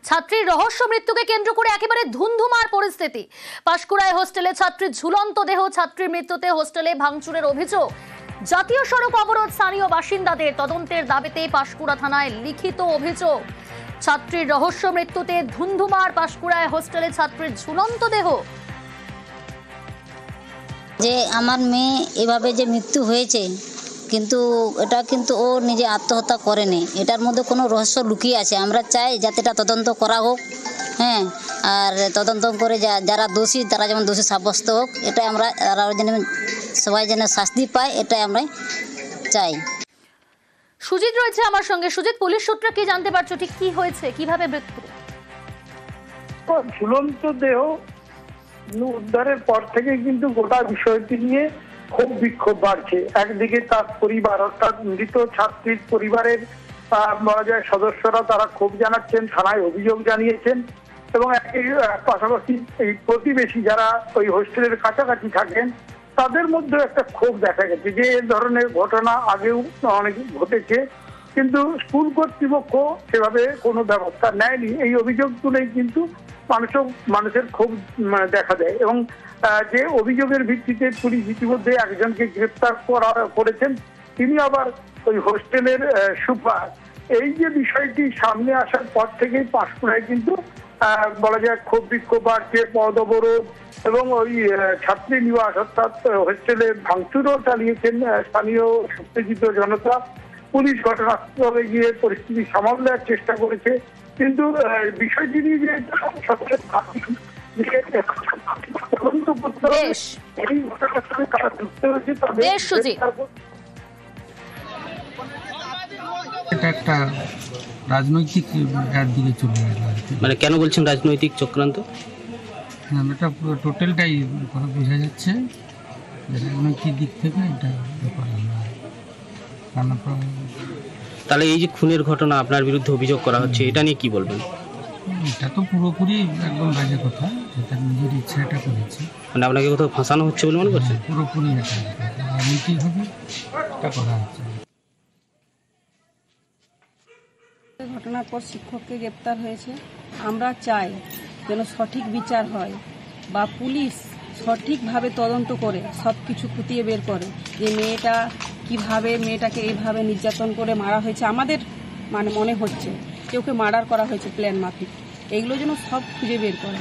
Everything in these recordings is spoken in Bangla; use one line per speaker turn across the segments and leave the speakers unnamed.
ছাত্রীর রহস্য মৃত্যুকে কেন্দ্র করে একেবারে ধুন্ধুমার পরিস্থিতি। পাঁশকুড়ায় হোস্টেলে ছাত্রীর ঝুলন্ত দেহ, ছাত্রীর মৃত্যুতে হোস্টেলে ভাঙচুরের অভিযোগ। জাতীয় সড়ক অবরোধ, স্থানীয় বাসিন্দাদের তদন্তের দাবিতে পাঁশকুড়া থানায় লিখিত অভিযোগ। ছাত্রীর রহস্য মৃত্যুতে ধুন্ধুমার পাঁশকুড়ায় হোস্টেলে ছাত্রীর ঝুলন্ত দেহ।
যে আমার মেয়ে এভাবে যে মৃত্যু হয়েছে, কিন্তু এটা কিন্তু ও নিজে আত্মহত্যা করেনি, এটার মধ্যে কোনো রহস্য লুকিয়ে আছে। আমরা চাই যাতে এটা তদন্ত করা হোক, হ্যাঁ, আর তদন্ত করে যারা দোষী তারা যেমন দোষী সাব্যস্ত হোক, এটা আমরা যেন সবাই যেন শাস্তি পায়, এটাই আমরা চাই।
সুজিত রয়েছে আমার সঙ্গে। সুজিত, পুলিশ সূত্রে কি জানতে পারছো, ঠিক কি হয়েছে, কিভাবে মৃত্যু?
ঝুলন্ত দেহ উদ্ধারের পর থেকে কিন্তু গোটা বিষয়টি নিয়ে খুব বিক্ষোভ বাড়ছে। একদিকে তার পরিবার, অর্থাৎ মৃত ছাত্রীর পরিবারের বলা যায় সদস্যরা তারা ক্ষোভ জানাচ্ছেন, থানায় অভিযোগ জানিয়েছেন, এবং পাশাপাশি এই প্রতিবেশী যারা ওই হোস্টেলের কাছাকাছি থাকেন তাদের মধ্যে একটা ক্ষোভ দেখা গেছে যে এ ধরনের ঘটনা আগেও অনেক ঘটেছে, কিন্তু স্কুল কর্তৃপক্ষ সেভাবে কোনো ব্যবস্থা নেয়নি। এই অভিযোগ তুলেই কিন্তু মানুষের ক্ষোভ দেখা দেয়, এবং যে অভিযোগের ভিত্তিতে পুলিশ ইতিমধ্যে একজনকে গ্রেপ্তার করেছেন, তিনি আবার ওই হোস্টেলের সুপার। এই যে বিষয়টি সামনে আসার পর থেকেই পাঁশকুড়ায় কিন্তু বলা যায় ক্ষোভ বিক্ষোভ বাড়ছে, পদ অবরোধ এবং ওই ছাত্রী নিবাস অর্থাৎ হোস্টেলে ভাঙচুরও চালিয়েছেন স্থানীয় সত্যজিৎ জনতা। পুলিশ ঘটনাস্থলে গিয়ে পরিস্থিতি সামাল দেওয়ার চেষ্টা করেছে, কিন্তু বিষয়টি নিয়ে যে এই ঘটনাস্থলে তারা যুক্ত হয়েছে তাদের
এটা একটা রাজনৈতিক দিকে চলে গেল।
মানে কেন বলছেন রাজনৈতিক চক্রান্ত?
এটা পুরো টোটালটাই বোঝা যাচ্ছে রাজনৈতিক দিক থেকে এটা ব্যাপার।
তাহলে এই যে খুনের ঘটনা আপনার বিরুদ্ধে অভিযোগ করা হচ্ছে, এটা নিয়ে কি বলবেন?
এটা তো পুরোপুরি একদম বাজে কথা, এটা নিজের ইচ্ছা এটা করেছে।
মানে আপনাকে কোথাও ফাঁসানো হচ্ছে বলে মনে করছেন?
পুরোপুরি এটা রাজনৈতিকভাবে এটা করা হচ্ছে।
ঘটনার পর শিক্ষককে গ্রেপ্তার হয়েছে। আমরা চাই যেন সঠিক বিচার হয়, বা পুলিশ সঠিকভাবে তদন্ত করে সব কিছু খুঁটিয়ে বের করে যে মেয়েটা কিভাবে, মেয়েটাকে এইভাবে নির্যাতন করে মারা হয়েছে। আমাদের মনে হচ্ছে কেউকে মার্ডার করা হয়েছে প্ল্যান মাফিক, এইগুলো যেন সব খুঁজে বের করে,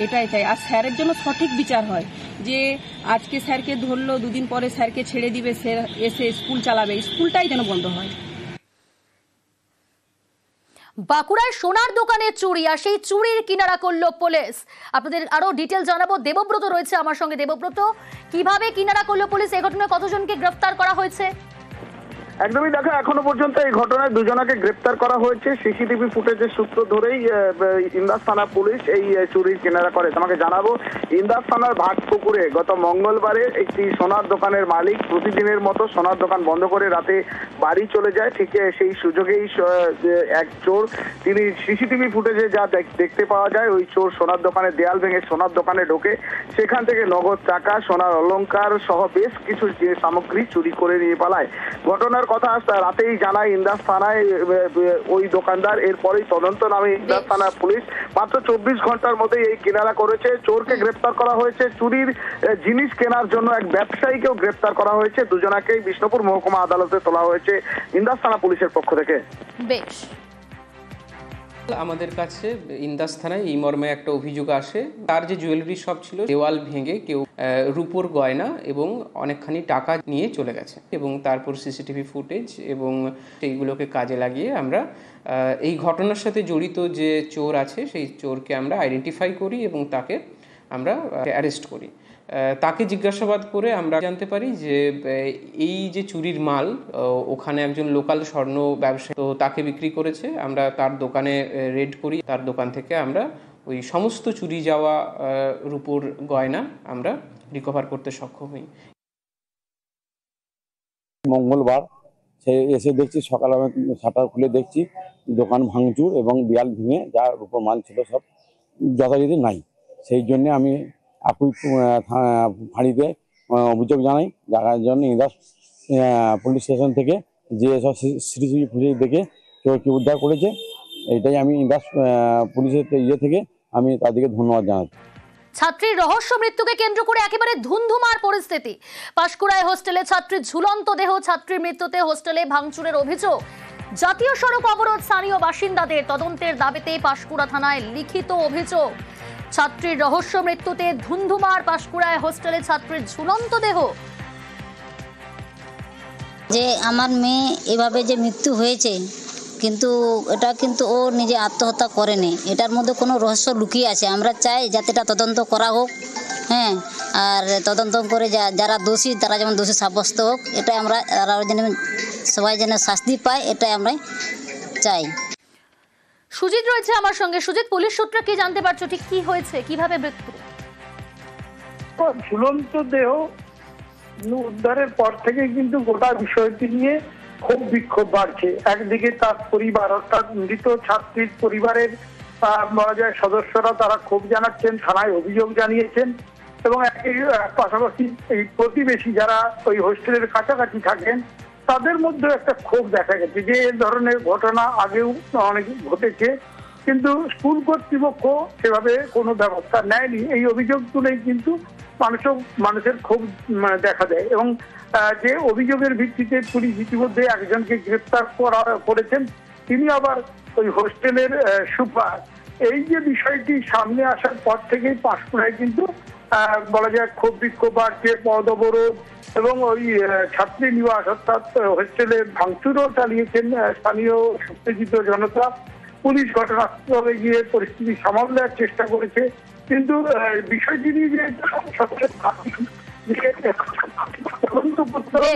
এটাই চাই। আর স্যারের জন্য সঠিক বিচার হয়, যে আজকে স্যারকে ধরলো, দুদিন পরে স্যারকে ছেড়ে দিবে, স্যার এসে স্কুল চালাবে, স্কুলটাই যেন বন্ধ হয়।
বাঁকুড়ায় সোনার দোকানে চুরি, আর সেই চুরির কিনারা করলো পুলিশ। আপনাদের আরো ডিটেল জানাবো, দেবব্রত রয়েছে আমার সঙ্গে। দেবব্রত, কিভাবে কিনারা করলো পুলিশ, এই ঘটনায় কতজনকে গ্রেফতার করা হয়েছে?
একদমই দেখো, এখনো পর্যন্ত এই ঘটনায় দুজনকে গ্রেপ্তার করা হয়েছে। সিসিটিভি ফুটেজের সূত্র ধরেই ইন্দাস থানা পুলিশ এই চুরির কিনারা করে। তোমাকে জানাবো, ইন্দাস থানার ভাটপুকুরে গত মঙ্গলবারে একটি সোনার দোকানের মালিক প্রতিদিনের মতো সোনার দোকান বন্ধ করে রাতে বাড়ি চলে যায়। ঠিক সেই সুযোগেই এক চোর, তিনি সিসিটিভি ফুটেজে যা দেখতে পাওয়া যায়, ওই চোর সোনার দোকানে দেয়াল ভেঙে সোনার দোকানে ঢোকে, সেখান থেকে নগদ টাকা, সোনার অলংকার সহ বেশ কিছু সামগ্রী চুরি করে নিয়ে পালায়। ঘটনার কথা রাতেই জানায় ইন্দাস থানায় ওই দোকানদার। এরপরেই তদন্ত নামে ইন্দাস থানা পুলিশ মাত্র 24 ঘন্টার মধ্যে এই কিনারা করেছে। চোরকে গ্রেপ্তার করা হয়েছে, চুরির জিনিস কেনার জন্য এক ব্যবসায়ীকেও গ্রেপ্তার করা হয়েছে। দুজনাকেই বিষ্ণুপুর মহকুমা আদালতে তোলা হয়েছে ইন্দাস থানা পুলিশের পক্ষ থেকে। বেশ,
আমাদের কাছে ইন্দাস থানায় এই মর্মে একটা অভিযোগ আসে, তার যে জুয়েলারি শপ ছিল দেওয়াল ভেঙে কেউ রূপোর গয়না এবং অনেকখানি টাকা নিয়ে চলে গেছে, এবং তারপর সিসিটিভি ফুটেজ এবং সেইগুলোকে কাজে লাগিয়ে আমরা এই ঘটনার সাথে জড়িত যে চোর আছে সেই চোরকে আমরা আইডেন্টিফাই করি এবং তাকে আমরা অ্যারেস্ট করি। তাকে জিজ্ঞাসাবাদ করে আমরা জানতে পারি যে এই যে চুরির মাল ওখানে একজন লোকাল স্বর্ণ ব্যবসায়ী তো তাকে বিক্রি করেছে। আমরা তার দোকানে রেড করি, তার দোকান থেকে আমরা ওই সমস্ত চুরি যাওয়া রূপোর গয়না আমরা রিকভার করতে সক্ষম হই।
মঙ্গলবার সে এসে দেখছি, সকালে আমি শাটার খুলে দেখছি দোকান ভাঙচুর এবং দেয়াল ভেঙে যা রূপোর মাল ছিল সব যথারীতি নাই। সেই জন্য আমি একই ফাঁড়িতে অভিযোগ জানাই, যার জন্য ইন্দাস পুলিশ স্টেশন থেকে যে সব সিসিটিভি ফুটেজ দেখে চোরকে উদ্ধার করেছে এইটাই আমি ইন্দাস পুলিশের থেকে আমি তাদেরকে ধন্যবাদ জানাচ্ছি।
ছাত্রীর রহস্য মৃত্যুকে কেন্দ্র করে একেবারে ধুন্ধুমার পরিস্থিতি। পাঁশকুড়ায় হোস্টেলে ছাত্রীর ঝুলন্ত দেহ, ছাত্রীর মৃত্যুতে হোস্টেলে ভাঙচুরের অভিযোগ। জাতীয় সড়ক অবরোধ, স্থানীয় বাসিন্দাদের তদন্তের দাবিতে পাঁশকুড়া থানায় লিখিত অভিযোগ। ছাত্রীর রহস্য মৃত্যুতে ধুন্ধুমার পাঁশকুড়ায় হোস্টেলে ছাত্রীর ঝুলন্ত দেহ।
যে আমার মেয়ে এভাবে যে মৃত্যু হয়েছে, কিন্তু এটা কিন্তু ও নিজে আত্মহত্যা করেনি, এটার মধ্যে কোনো রহস্য লুকিয়ে আছে। আমরা চাই যাতে এটা তদন্ত করা হোক, হ্যাঁ, আর তদন্ত করে যারা দোষী তারা যেমন দোষী সাব্যস্ত হোক, এটাই আমরা যেন সবাই যেন শাস্তি পায়, এটাই আমরা চাই।
সুজিত রয়েছে আমার সঙ্গে। সুজিত, পুলিশ সূত্রে কি জানতে পারছো, ঠিক কি হয়েছে, কিভাবে মৃত্যু?
ঝুলন্ত দেহ উদ্ধারের পর থেকে কিন্তু গোটা বিষয়টি নিয়ে খুব বিক্ষোভ বাড়ছে। একদিকে তার পরিবার, অর্থাৎ মৃত ছাত্রীর পরিবারের বলা যায় সদস্যরা তারা ক্ষোভ জানাচ্ছেন, থানায় অভিযোগ জানিয়েছেন, এবং পাশাপাশি এই প্রতিবেশী যারা ওই হোস্টেলের কাছাকাছি থাকেন তাদের মধ্যে একটা ক্ষোভ দেখা গেছে যে এ ধরনের ঘটনা আগেও অনেক ঘটেছে, কিন্তু স্কুল কর্তৃপক্ষ সেভাবে কোনো ব্যবস্থা নেয়নি। এই অভিযোগ তুলেই কিন্তু মানুষের ক্ষোভ দেখা দেয়, এবং যে অভিযোগের ভিত্তিতে পুলিশ ইতিমধ্যে একজনকে গ্রেপ্তার করেছেন, তিনি আবার ওই হোস্টেলের সুপার। এই যে বিষয়টি সামনে আসার পর থেকেই পাঁশকুড়ায় কিন্তু বলা যায় ক্ষোভ বিক্ষোভ বাড়ছে, পথ অবরোধ এবং ওই ছাত্রী নিবাস অর্থাৎ হোস্টেলে ভাঙচুরও চালিয়েছেন স্থানীয় সত্যজিৎ জনতা। পুলিশ ঘটনাস্থলে গিয়ে পরিস্থিতি সামাল দেওয়ার চেষ্টা করেছে, কিন্তু বিষয়টি নিয়ে যে তদন্ত করতে হবে,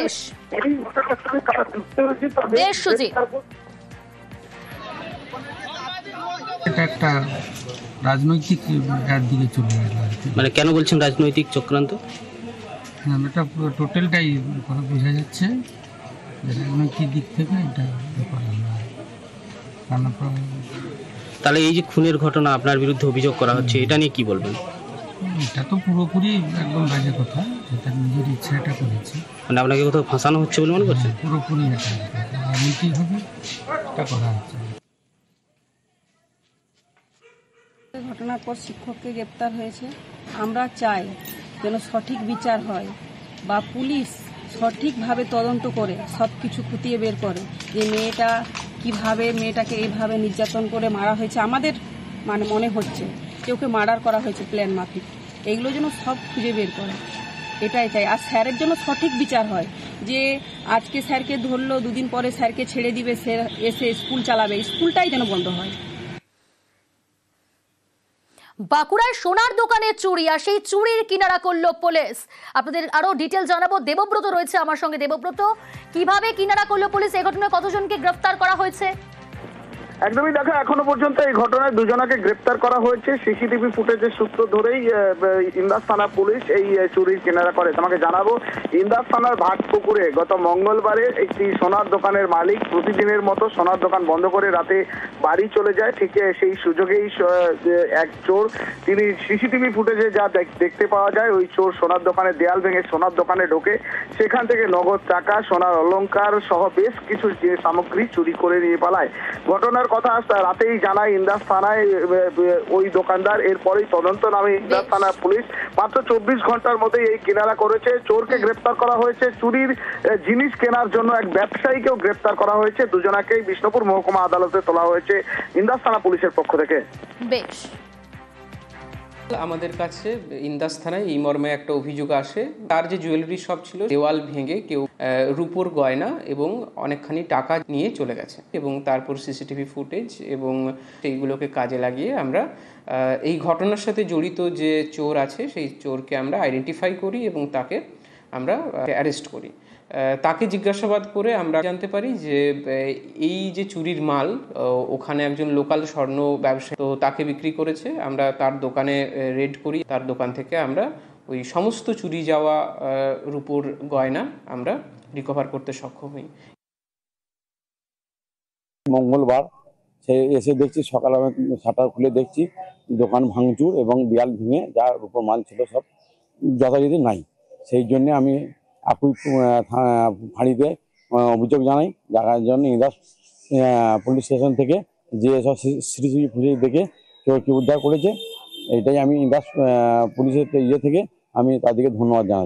এই ঘটনার সাথে তারা যুক্ত হয়েছে তাদের
এটা একটা রাজনৈতিক দিকে চলে গেল।
মানে কেন বলছেন রাজনৈতিক চক্রান্ত?
এটা পুরো টোটালটাই বোঝা যাচ্ছে রাজনৈতিক দিক থেকে এটা করা হয়।
তাহলে এই যে খুনের ঘটনা আপনার বিরুদ্ধে অভিযোগ করা হচ্ছে, এটা নিয়ে কি বলবেন?
এটা তো পুরোপুরি একদম বাজে কথা, যেটা নিজের ইচ্ছা এটা করেছে।
মানে আপনাকে কোথাও ফাঁসানো হচ্ছে বলে মনে করছেন?
পুরোপুরি এটা রাজনৈতিকভাবে এটা করা হচ্ছে।
ঘটনার পর শিক্ষককে গ্রেপ্তার হয়েছে। আমরা চাই যেন সঠিক বিচার হয় বা পুলিশ সঠিকভাবে তদন্ত করে সব কিছু খুঁটিয়ে বের করে যে মেয়েটাকে এইভাবে নির্যাতন করে মারা হয়েছে। আমাদের মনে হচ্ছে যে ওকে মার্ডার করা হয়েছে প্ল্যান মাফিক। এইগুলো যেন সব খুঁজে বের করে, এটাই চাই। আর স্যারের জন্য সঠিক বিচার হয়, যে আজকে স্যারকে ধরলো, দুদিন পরে স্যারকে ছেড়ে দিবে, স্যার এসে স্কুল চালাবে, স্কুলটাই যেন বন্ধ হয়।
বাঁকুড়ায় সোনার দোকানে চুরি, আর সেই চুরির কিনারা করলো পুলিশ। আপনাদের আরো ডিটেল জানাবো। দেবব্রত রয়েছে আমার সঙ্গে। দেবব্রত, কিভাবে কিনারা করলো পুলিশ? এই ঘটনায় কতজনকে গ্রেফতার করা হয়েছে?
একদমই দেখো, এখনো পর্যন্ত এই ঘটনায় দুজনকে গ্রেপ্তার করা হয়েছে। সিসিটিভি ফুটেজের সূত্র ধরেই ইন্দাস থানা পুলিশ এই চুরির কিনারা করে। তোমাকে জানাবো, ইন্দাস থানার ভাটপুকুরে গত মঙ্গলবারে একটি সোনার দোকানের মালিক প্রতিদিনের মতো সোনার দোকান বন্ধ করে রাতে বাড়ি চলে যায়। ঠিক সেই সুযোগেই এক চোর, তিনি সিসিটিভি ফুটেজে যা দেখতে পাওয়া যায়, ওই চোর সোনার দোকানের দেয়াল ভেঙে সোনার দোকানে ঢোকে, সেখান থেকে নগদ টাকা, সোনার অলংকার সহ বেশ কিছু সামগ্রী চুরি করে নিয়ে পালায়। ঘটনার কথা রাতেই জানায় ইন্দাস থানায় ওই দোকানদার। এরপরেই তদন্ত নামে ইন্দাস থানা পুলিশ মাত্র 24 ঘন্টার মধ্যে এই কিনারা করেছে। চোরকে গ্রেপ্তার করা হয়েছে, চুরির জিনিস কেনার জন্য এক ব্যবসায়ীকেও গ্রেপ্তার করা হয়েছে। দুজনাকেই বিষ্ণুপুর মহকুমা আদালতে তোলা হয়েছে ইন্দাস থানা পুলিশের পক্ষ থেকে।
বেশ,
আমাদের কাছে ইন্দাস থানায় এই মর্মে একটা অভিযোগ আসে, তার যে জুয়েলারি শপ ছিল, দেওয়াল ভেঙে কেউ রূপোর গয়না এবং অনেকখানি টাকা নিয়ে চলে গেছে, এবং তারপর সিসিটিভি ফুটেজ এবং সেইগুলোকে কাজে লাগিয়ে আমরা এই ঘটনার সাথে জড়িত যে চোর আছে সেই চোরকে আমরা আইডেন্টিফাই করি এবং তাকে আমরা অ্যারেস্ট করি। তাকে জিজ্ঞাসাবাদ করে আমরা জানতে পারি যে এই যে চুরির মাল ওখানে একজন লোকাল স্বর্ণ ব্যবসায়ী তো তাকে বিক্রি করেছে। আমরা তার দোকানে রেড করি, তার দোকান থেকে আমরা ওই সমস্ত চুরি যাওয়া রূপোর গয়না আমরা রিকভার করতে সক্ষম হই।
মঙ্গলবার এসে দেখছি, সকালে আমি শাটার খুলে দেখছি দোকান ভাঙচুর এবং দেয়াল ভেঙে যা রূপোর মাল ছিল সব যথারীতি নাই। সেই জন্য আমি একই ফাঁড়িতে অভিযোগ জানাই, যার জন্য ইন্দাস পুলিশ স্টেশন থেকে যে সব সিসিটিভি ফুটেজ দেখে চোরকে উদ্ধার করেছে। এটাই আমি ইন্দাস পুলিশের ইয়ে থেকে আমি তাদেরকে ধন্যবাদ জানাচ্ছি।